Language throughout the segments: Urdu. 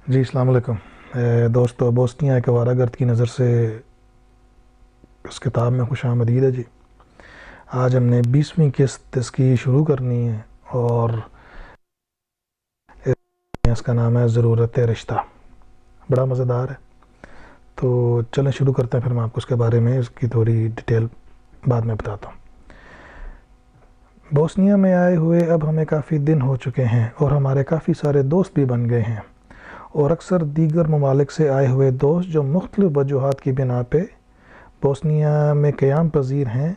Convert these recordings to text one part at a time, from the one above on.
جی السلام علیکم دوستو، بوسنیا ایک آوارہ گرد کی نظر سے اس کتاب میں خوش آمدید ہے جی۔ آج ہم نے 20ویں قسط اس کی شروع کرنی ہے اور اس کا نام ہے ضرورت رشتہ۔ بڑا مزیدار ہے، تو چلیں شروع کرتے ہیں، پھر میں آپ کو اس کے بارے میں اس کی تھوڑی ڈیٹیل بعد میں بتاتا ہوں۔ بوسنیا میں آئے ہوئے اب ہمیں کافی دن ہو چکے ہیں اور ہمارے کافی سارے دوست بھی بن گئے ہیں، اور اکثر دیگر ممالک سے آئے ہوئے دوست جو مختلف وجوہات کی بنا پہ بوسنیا میں قیام پذیر ہیں،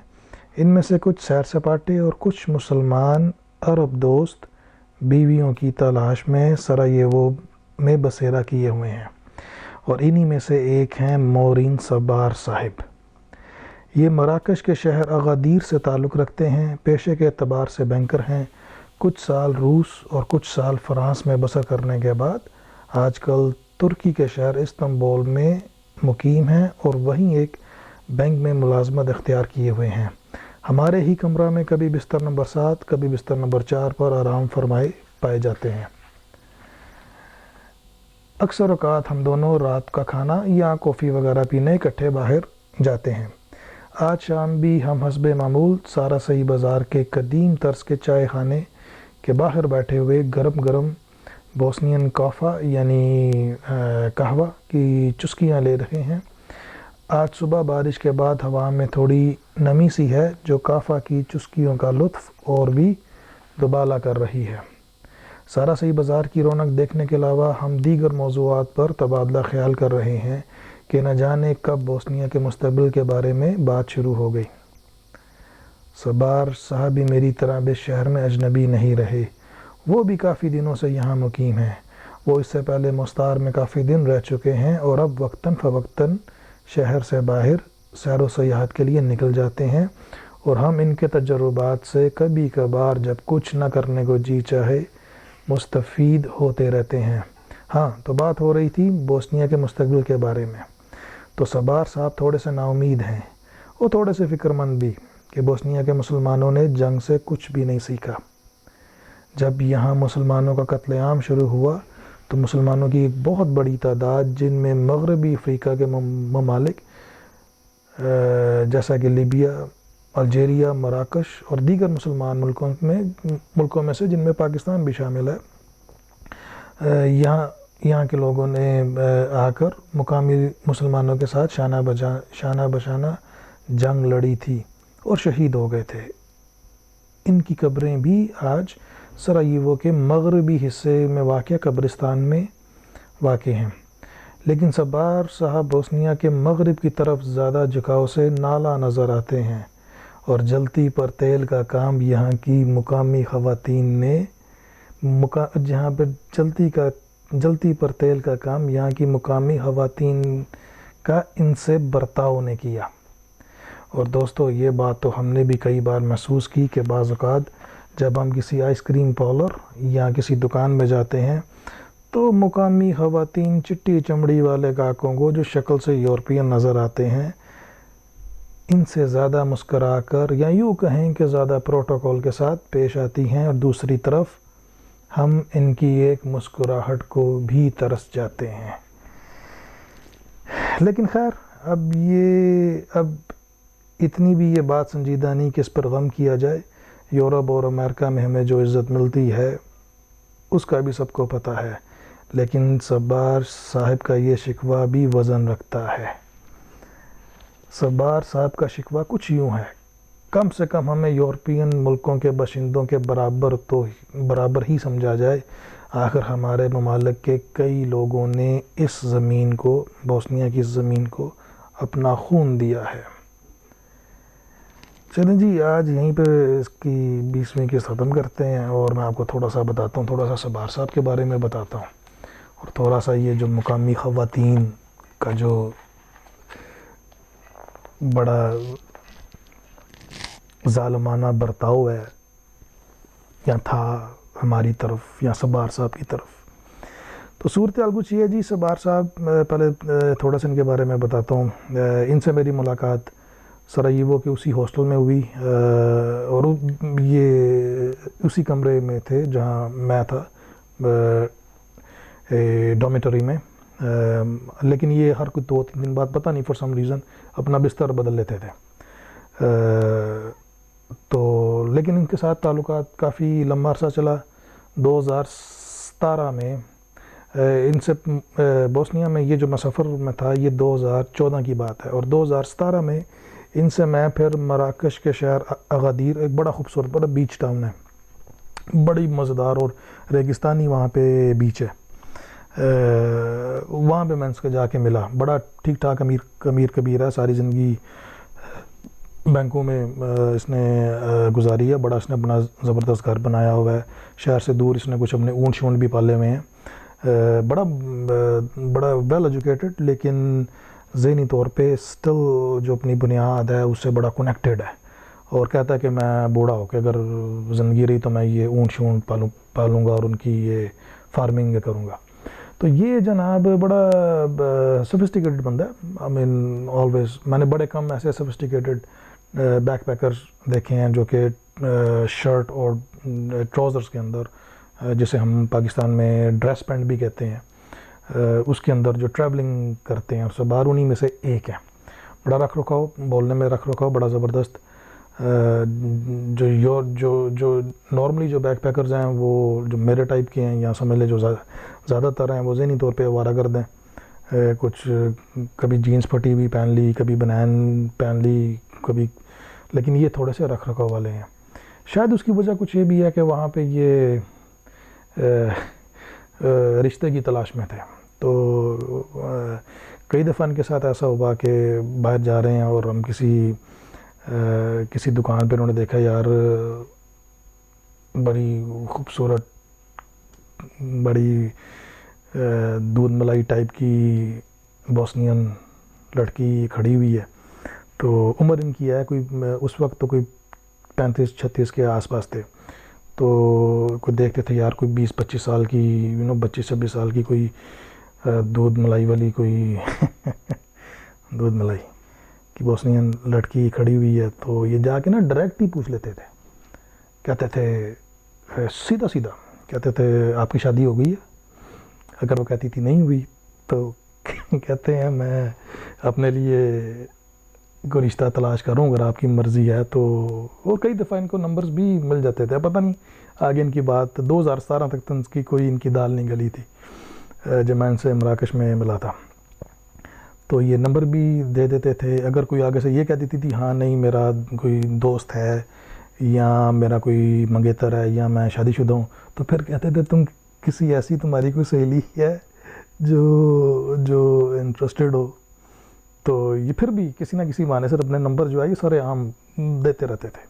ان میں سے کچھ سیر سپاٹے اور کچھ مسلمان عرب دوست بیویوں کی تلاش میں سراییوو میں بسیرا کیے ہوئے ہیں، اور انہی میں سے ایک ہیں مورین صبار صاحب۔ یہ مراکش کے شہر اغادیر سے تعلق رکھتے ہیں، پیشے کے اعتبار سے بینکر ہیں، کچھ سال روس اور کچھ سال فرانس میں بسر کرنے کے بعد آج کل ترکی کے شہر استنبول میں مقیم ہیں اور وہیں ایک بینک میں ملازمت اختیار کیے ہوئے ہیں۔ ہمارے ہی کمرہ میں کبھی بستر نمبر 7 کبھی بستر نمبر 4 پر آرام فرمائے پائے جاتے ہیں۔ اکثر اوقات ہم دونوں رات کا کھانا یا کافی وغیرہ پینے اکٹھے باہر جاتے ہیں۔ آج شام بھی ہم حسب معمول سارا صحیح بازار کے قدیم طرز کے چائے خانے کے باہر بیٹھے ہوئے گرم گرم بوسنین کافا یعنی قہوہ کی چسکیاں لے رہے ہیں۔ آج صبح بارش کے بعد ہوا میں تھوڑی نمی سی ہے جو کافا کی چسکیوں کا لطف اور بھی دوبالا کر رہی ہے۔ سارا صحیح بازار کی رونق دیکھنے کے علاوہ ہم دیگر موضوعات پر تبادلہ خیال کر رہے ہیں کہ نہ جانے کب بوسنیا کے مستقبل کے بارے میں بات شروع ہو گئی۔ صبار صاحب بھی میری طرح اس شہر میں اجنبی نہیں رہے، وہ بھی کافی دنوں سے یہاں مقیم ہیں۔ وہ اس سے پہلے مستعار میں کافی دن رہ چکے ہیں اور اب وقتاً فوقتاً شہر سے باہر سیر و سیاحت کے لیے نکل جاتے ہیں، اور ہم ان کے تجربات سے کبھی کبھار جب کچھ نہ کرنے کو جی چاہے مستفید ہوتے رہتے ہیں۔ ہاں، تو بات ہو رہی تھی بوسنیا کے مستقبل کے بارے میں۔ تو صبار صاحب تھوڑے سے نا امید ہیں اور تھوڑے سے فکر مند بھی کہ بوسنیا کے مسلمانوں نے جنگ سے کچھ بھی نہیں سیکھا۔ جب یہاں مسلمانوں کا قتل عام شروع ہوا تو مسلمانوں کی ایک بہت بڑی تعداد، جن میں مغربی افریقہ کے ممالک جیسا کہ لیبیا، الجیریا، مراکش اور دیگر مسلمان ملکوں میں سے جن میں پاکستان بھی شامل ہے، یہاں کے لوگوں نے آ کر مقامی مسلمانوں کے ساتھ شانہ بشانہ جنگ لڑی تھی اور شہید ہو گئے تھے۔ ان کی قبریں بھی آج سراییوو کے مغربی حصے میں واقع قبرستان میں واقع ہیں، لیکن صبار صاحب بوسنیا کے مغرب کی طرف زیادہ جھکاؤ سے نالا نظر آتے ہیں، اور جلتی پر تیل کا کام یہاں کی مقامی خواتین نے جہاں پہ جلتی پر تیل کا کام یہاں کی مقامی خواتین کا ان سے برتاؤ نے کیا۔ اور دوستو، یہ بات تو ہم نے بھی کئی بار محسوس کی کہ بعض اوقات جب ہم کسی آئس کریم پارلر یا کسی دکان میں جاتے ہیں تو مقامی خواتین چٹی چمڑی والے گاہکوں کو جو شکل سے یورپین نظر آتے ہیں، ان سے زیادہ مسکرا کر یا یوں کہیں کہ زیادہ پروٹوکول کے ساتھ پیش آتی ہیں، اور دوسری طرف ہم ان کی ایک مسکراہٹ کو بھی ترس جاتے ہیں۔ لیکن خیر، اب اتنی بھی یہ بات سنجیدہ نہیں کہ اس پر غم کیا جائے۔ یورپ اور امریکہ میں ہمیں جو عزت ملتی ہے اس کا بھی سب کو پتہ ہے، لیکن صبار صاحب کا یہ شکوہ بھی وزن رکھتا ہے۔ صبار صاحب کا شکوہ کچھ یوں ہے: کم سے کم ہمیں یورپین ملکوں کے باشندوں کے برابر ہی سمجھا جائے۔ آخر ہمارے ممالک کے کئی لوگوں نے اس زمین کو، بوسنیا کی زمین کو اپنا خون دیا ہے۔ چلیں جی، آج یہیں پہ اس کی 20ویں قسط ختم کرتے ہیں، اور میں آپ کو تھوڑا سا بتاتا ہوں، تھوڑا سا صبار صاحب کے بارے میں بتاتا ہوں، اور تھوڑا سا یہ جو مقامی خواتین کا جو بڑا ظالمانہ برتاؤ ہے یا تھا ہماری طرف یا صبار صاحب کی طرف۔ تو صورتحال کچھ یہ ہے جی۔ صبار صاحب، پہلے تھوڑا سا ان کے بارے میں بتاتا ہوں۔ ان سے میری ملاقات سراییوو کے اسی ہاسٹل میں ہوئی، اور یہ اسی کمرے میں تھے جہاں میں تھا۔ ڈومیٹری میں، لیکن یہ ہر کوئی 2-3 دن بعد پتہ نہیں فار سم ریزن اپنا بستر بدل لیتے تھے. تو لیکن ان کے ساتھ تعلقات کافی لمبا عرصہ چلا. 2017 میں ان سے بوسنیا میں یہ جو میں سفر میں تھا یہ 2014 کی بات ہے، اور 2017 میں ان سے میں پھر مراکش کے شہر اغادیر، ایک بڑا خوبصورت بڑا بیچ ٹاؤن ہے، بڑی مزیدار اور ریگستانی وہاں پہ بیچ ہے، وہاں پہ میں اس کے جا کے ملا. بڑا ٹھیک ٹھاک امیر کبیر ہے، ساری زندگی بینکوں میں اس نے گزاری ہے. بڑا اس نے اپنا زبردست گھر بنایا ہوا ہے، شہر سے دور اس نے کچھ اپنے اونٹ شونٹ بھی پالے ہوئے ہیں. بڑا ویل ایجوکیٹڈ، لیکن ذہنی طور پہ سٹل جو اپنی بنیاد ہے اس سے بڑا کنیکٹڈ ہے، اور کہتا ہے کہ میں بوڑھا ہو کے اگر زندگی رہی تو میں یہ اونٹ شونٹ پالوں گا اور ان کی یہ فارمنگ کروں گا. تو یہ جناب بڑا سفسٹیکیٹڈ بندہ ہے. آئی مین آلویز میں نے بڑے کم ایسے سفسٹیکیٹڈ بیک پیکرز دیکھے ہیں جو کہ شرٹ اور ٹراؤزرز کے اندر، جسے ہم پاکستان میں ڈریس پینٹ بھی کہتے ہیں، اس کے اندر جو ٹریولنگ کرتے ہیں اس سے باہر، انہی میں سے ایک ہے. بڑا رکھ رکھاؤ، بولنے میں رکھ رکھاؤ بڑا زبردست. جو نارملی جو بیک پیکرز ہیں وہ جو میرے ٹائپ کے ہیں یا سمجھ لے جو زیادہ تر ہیں وہ ذہنی طور پہ آوارہ گرد ہیں. کچھ کبھی جینس پھٹی ہوئی پہن لی، کبھی بنین پہن لی، کبھی، لیکن یہ تھوڑے سے رکھ رکھاؤ والے ہیں. شاید اس کی وجہ کچھ یہ بھی ہے کہ وہاں پہ یہ رشتے کی تلاش میں تھے. تو کئی دفعہ ان کے ساتھ ایسا ہوا کہ باہر جا رہے ہیں اور ہم کسی دکان پہ انہوں نے دیکھا یار بڑی خوبصورت، بڑی دودھ ملائی ٹائپ کی بوسنین لڑکی کھڑی ہوئی ہے. تو عمر ان کی ہے کوئی اس وقت تو کوئی 35-36 کے آس پاس تھے. تو کوئی دیکھتے تھے یار کوئی 20-25 سال کی 25-26 سال کی کوئی دودھ ملائی والی کوئی دودھ ملائی کی بوسنین لڑکی کھڑی ہوئی ہے. تو یہ جا کے نا ڈائریکٹ ہی پوچھ لیتے تھے، کہتے تھے سیدھا کہتے تھے آپ کی شادی ہو گئی ہے؟ اگر وہ کہتی تھی نہیں ہوئی تو کہتے ہیں میں اپنے لیے کوئی رشتہ تلاش کروں اگر آپ کی مرضی ہے تو. اور کئی دفعہ ان کو نمبرز بھی مل جاتے تھے. پتہ نہیں آگے ان کی بات 2017 تک تو ان کی کوئی ان کی دال نہیں گلی تھی جب میں ان سے مراکش میں ملا تھا. تو یہ نمبر بھی دے دیتے تھے. اگر کوئی آگے سے یہ کہہ دیتی تھی ہاں نہیں میرا کوئی دوست ہے یا میرا کوئی منگیتر ہے یا میں شادی شدہ ہوں، تو پھر کہتے تھے تم کسی ایسی تمہاری کوئی سہیلی ہے جو انٹرسٹڈ ہو. تو یہ پھر بھی کسی نہ کسی معنی سے اپنے نمبر جو ہے یہ سارے عام دیتے رہتے تھے.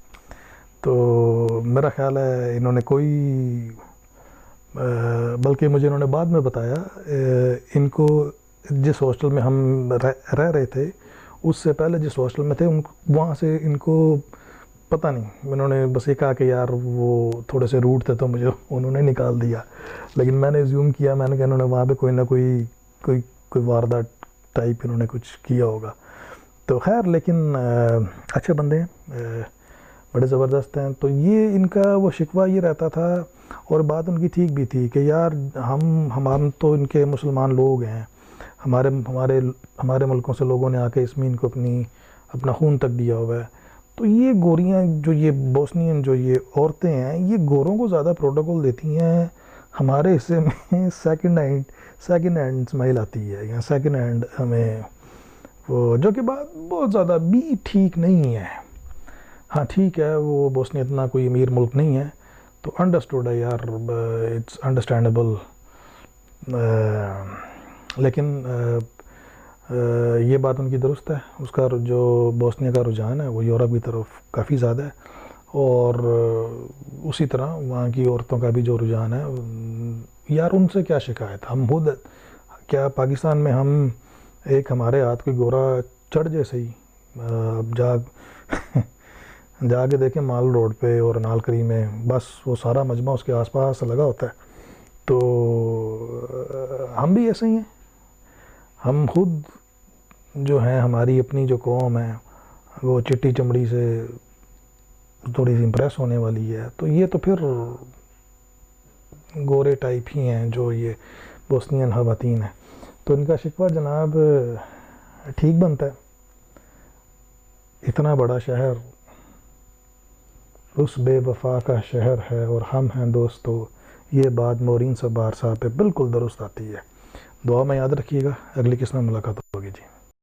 تو میرا خیال ہے انہوں نے کوئی بلکہ مجھے انہوں نے بعد میں بتایا ان کو جس ہاسٹل میں ہم رہ رہے تھے اس سے پہلے جس ہاسٹل میں تھے وہاں سے ان کو پتہ نہیں، انہوں نے بس یہ کہا کہ یار وہ تھوڑے سے روڈ تھے تو مجھے انہوں نے نکال دیا. لیکن میں نے زیوم کیا، میں نے کہا انہوں نے وہاں پہ کوئی نہ کوئی واردات ٹائپ انہوں نے کچھ کیا ہوگا. تو خیر لیکن اچھے بندے ہیں، بڑے زبردست ہیں. تو یہ ان کا وہ شکوہ یہ رہتا تھا، اور بات ان کی ٹھیک بھی تھی کہ یار ہم تو ان کے مسلمان لوگ ہیں، ہمارے ملکوں سے لوگوں نے آ کے اس میں ان کو اپنا خون تک دیا ہوا ہے. تو یہ گوریاں جو یہ بوسنین جو یہ عورتیں ہیں یہ گوروں کو زیادہ پروٹوکول دیتی ہیں. ہمارے حصے میں سیکنڈ ہینڈ اسمائل آتی ہے یا سیکنڈ ہینڈ ہمیں وہ، جو کہ بات بہت زیادہ بھی ٹھیک نہیں ہے. ہاں ٹھیک ہے وہ بوسنیا اتنا کوئی امیر ملک نہیں ہے تو انڈرسٹوڈ ہے یار، اٹس انڈرسٹینڈیبل. لیکن یہ بات ان کی درست ہے، اس کا جو بوسنیا کا رجحان ہے وہ یورپ کی طرف کافی زیادہ ہے، اور اسی طرح وہاں کی عورتوں کا بھی جو رجحان ہے. یار ان سے کیا شکایت، ہم خود کیا پاکستان میں ہم ایک ہمارے ہاتھ کوئی گورا چڑھ جیسے ہی جا کے دیکھیں مال روڈ پہ اور نالکری میں، بس وہ سارا مجمع اس کے آس پاس لگا ہوتا ہے. تو ہم بھی ایسے ہی ہیں، ہم خود جو ہیں ہماری اپنی جو قوم ہے وہ چٹی چمڑی سے تھوڑی سی امپریس ہونے والی ہے. تو یہ تو پھر گورے ٹائپ ہی ہیں جو یہ بوسنین خواتین ہیں، تو ان کا شکوہ جناب ٹھیک بنتا ہے؟ اتنا بڑا شہر اس بے وفا کا شہر ہے اور ہم ہیں دوستو، یہ بات مورین صبار صاحب پہ بالکل درست آتی ہے۔ دعا میں یاد رکھیے گا، اگلی قسط میں ملاقات ہوگی جی۔